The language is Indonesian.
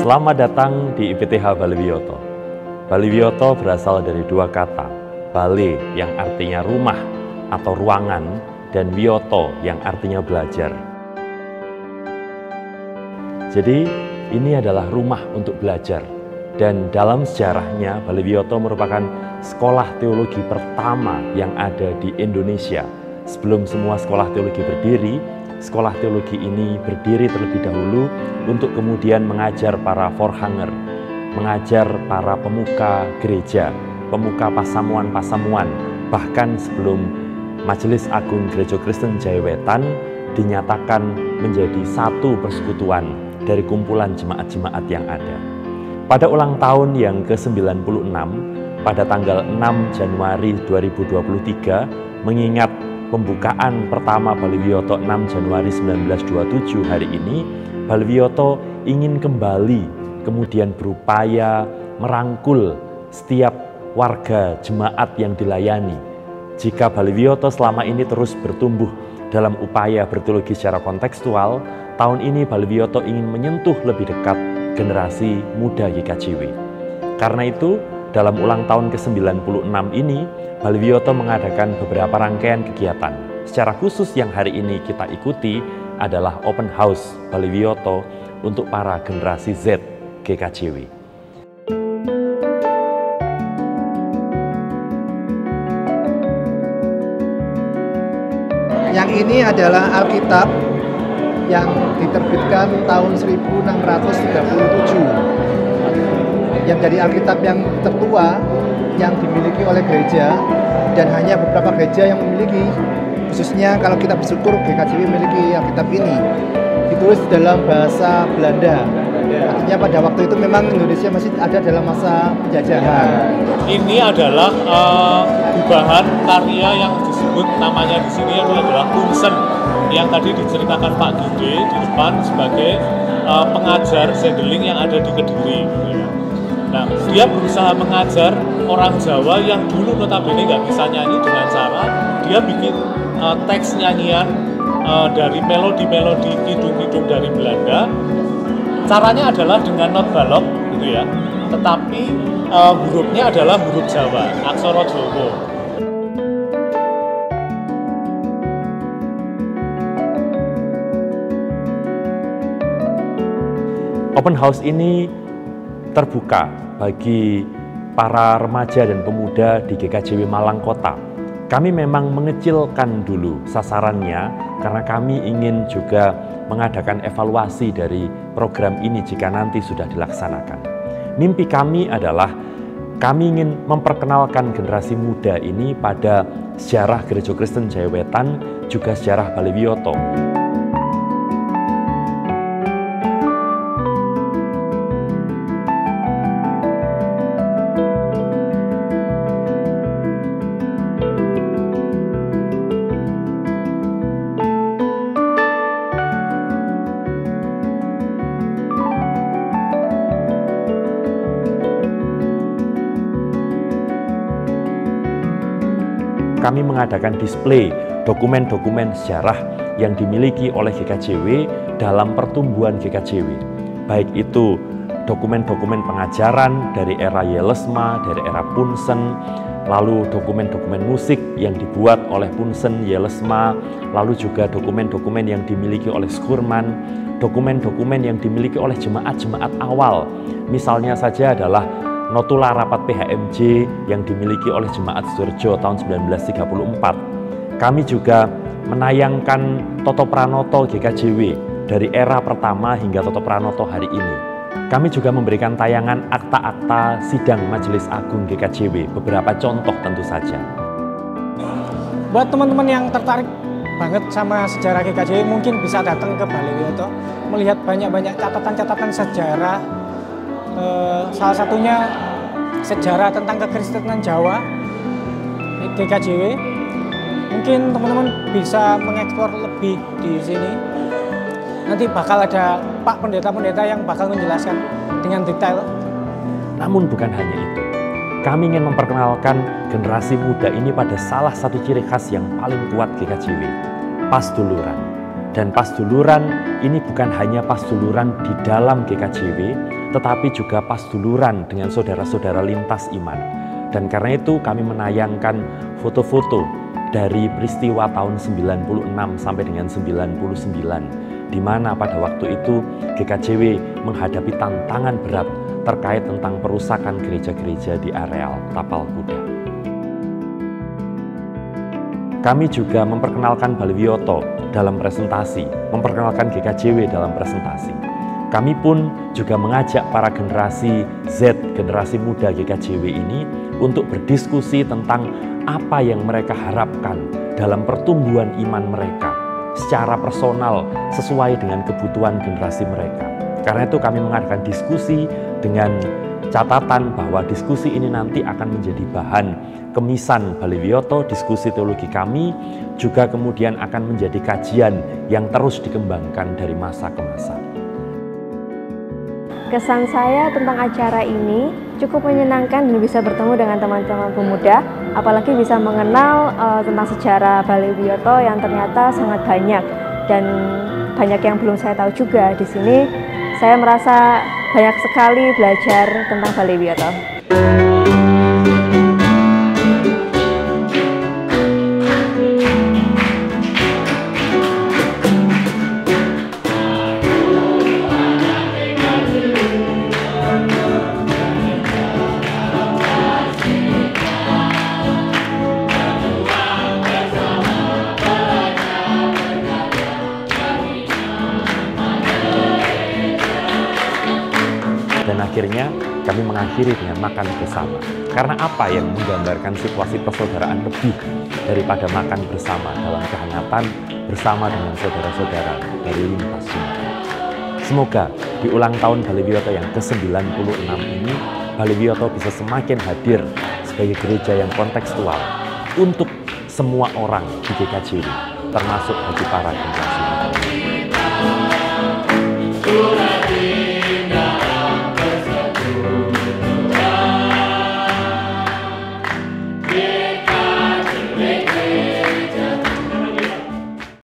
Selamat datang di IPTH Baliwioto. Baliwioto berasal dari dua kata, bale yang artinya rumah atau ruangan, dan wioto yang artinya belajar. Jadi ini adalah rumah untuk belajar. Dan dalam sejarahnya, Baliwioto merupakan sekolah teologi pertama yang ada di Indonesia. Sebelum semua sekolah teologi berdiri, sekolah teologi ini berdiri terlebih dahulu untuk kemudian mengajar para forhanger, mengajar para pemuka gereja, pemuka pasamuan-pasamuan. Bahkan sebelum Majelis Agung Gereja Kristen Jaya Wetan dinyatakan menjadi satu persekutuan dari kumpulan jemaat-jemaat yang ada. Pada ulang tahun yang ke-96, pada tanggal 6 Januari 2023, mengingat pembukaan pertama Baliwioto 6 Januari 1927 hari ini, Baliwioto ingin kembali kemudian berupaya merangkul setiap warga jemaat yang dilayani. Jika Baliwioto selama ini terus bertumbuh dalam upaya berteologi secara kontekstual, tahun ini Baliwioto ingin menyentuh lebih dekat generasi muda GKJW. Karena itu, dalam ulang tahun ke-96 ini, Baliwioto mengadakan beberapa rangkaian kegiatan. Secara khusus yang hari ini kita ikuti adalah Open House Baliwioto untuk para generasi Z GKJW. Yang ini adalah Alkitab yang diterbitkan tahun 1637. Yang jadi Alkitab yang tertua yang dimiliki oleh gereja, dan hanya beberapa gereja yang memiliki, khususnya kalau kita bersyukur GKJW memiliki Alkitab ini. Ditulis dalam bahasa Belanda. Artinya pada waktu itu memang Indonesia masih ada dalam masa penjajahan. Ini adalah gubahan karya yang disebut namanya di sini adalah Punsen, yang tadi diceritakan Pak Gide di depan sebagai pengajar Zendeling yang ada di Kediri. Nah, dia berusaha mengajar orang Jawa yang dulu notabene nggak bisa nyanyi dengan cara dia bikin teks nyanyian dari melodi-melodi kidung-kidung dari Belanda. Caranya adalah dengan not balok, gitu ya. Tetapi hurufnya adalah huruf Jawa, aksara Jawa. Open House ini terbuka bagi para remaja dan pemuda di GKJW Malang Kota. Kami memang mengecilkan dulu sasarannya karena kami ingin juga mengadakan evaluasi dari program ini jika nanti sudah dilaksanakan. Mimpi kami adalah kami ingin memperkenalkan generasi muda ini pada sejarah Gereja Kristen Jaya Wetan, juga sejarah Baliwioto. Kami mengadakan display dokumen-dokumen sejarah yang dimiliki oleh GKJW dalam pertumbuhan GKJW. Baik itu dokumen-dokumen pengajaran dari era Yelesma, dari era Punsen, lalu dokumen-dokumen musik yang dibuat oleh Punsen, Yelesma, lalu juga dokumen-dokumen yang dimiliki oleh Skurman, dokumen-dokumen yang dimiliki oleh jemaat-jemaat awal. Misalnya saja adalah Notula Rapat PHMJ yang dimiliki oleh Jemaat Sidoarjo tahun 1934. Kami juga menayangkan Toto Pranoto GKJW dari era pertama hingga Toto Pranoto hari ini. Kami juga memberikan tayangan akta-akta sidang Majelis Agung GKJW, beberapa contoh tentu saja. Buat teman-teman yang tertarik banget sama sejarah GKJW, mungkin bisa datang ke Baliwioto, melihat banyak-banyak catatan-catatan sejarah. Salah satunya sejarah tentang kekristenan Jawa GKJW. Mungkin teman-teman bisa mengeksplor lebih di sini. Nanti bakal ada Pak Pendeta-pendeta yang bakal menjelaskan dengan detail. Namun bukan hanya itu. Kami ingin memperkenalkan generasi muda ini pada salah satu ciri khas yang paling kuat GKJW, pasduluran. Dan pasduluran ini bukan hanya pasduluran di dalam GKJW, tetapi juga pasduluran dengan saudara-saudara lintas iman. Dan karena itu kami menayangkan foto-foto dari peristiwa tahun 96 sampai dengan 99, di mana pada waktu itu GKJW menghadapi tantangan berat terkait tentang perusakan gereja-gereja di areal Tapal Kuda. Kami juga memperkenalkan Balewiyoto dalam presentasi, memperkenalkan GKJW dalam presentasi. Kami pun juga mengajak para generasi Z, generasi muda GKJW ini untuk berdiskusi tentang apa yang mereka harapkan dalam pertumbuhan iman mereka secara personal sesuai dengan kebutuhan generasi mereka. Karena itu kami mengadakan diskusi dengan catatan bahwa diskusi ini nanti akan menjadi bahan kemisan Balewiyoto, diskusi teologi kami, juga kemudian akan menjadi kajian yang terus dikembangkan dari masa ke masa. Kesan saya tentang acara ini cukup menyenangkan dan bisa bertemu dengan teman-teman pemuda, apalagi bisa mengenal tentang sejarah Balewiyoto yang ternyata sangat banyak dan banyak yang belum saya tahu juga. Di sini saya merasa banyak sekali belajar tentang Balewiyoto. Dan akhirnya kami mengakhiri dengan makan bersama. Karena apa yang menggambarkan situasi persaudaraan lebih daripada makan bersama dalam kehangatan bersama dengan saudara-saudara dari lintas Sumatera. Semoga di ulang tahun Balewiyoto yang ke-96 ini, Balewiyoto bisa semakin hadir sebagai gereja yang kontekstual untuk semua orang di GKJW, termasuk bagi para generasi.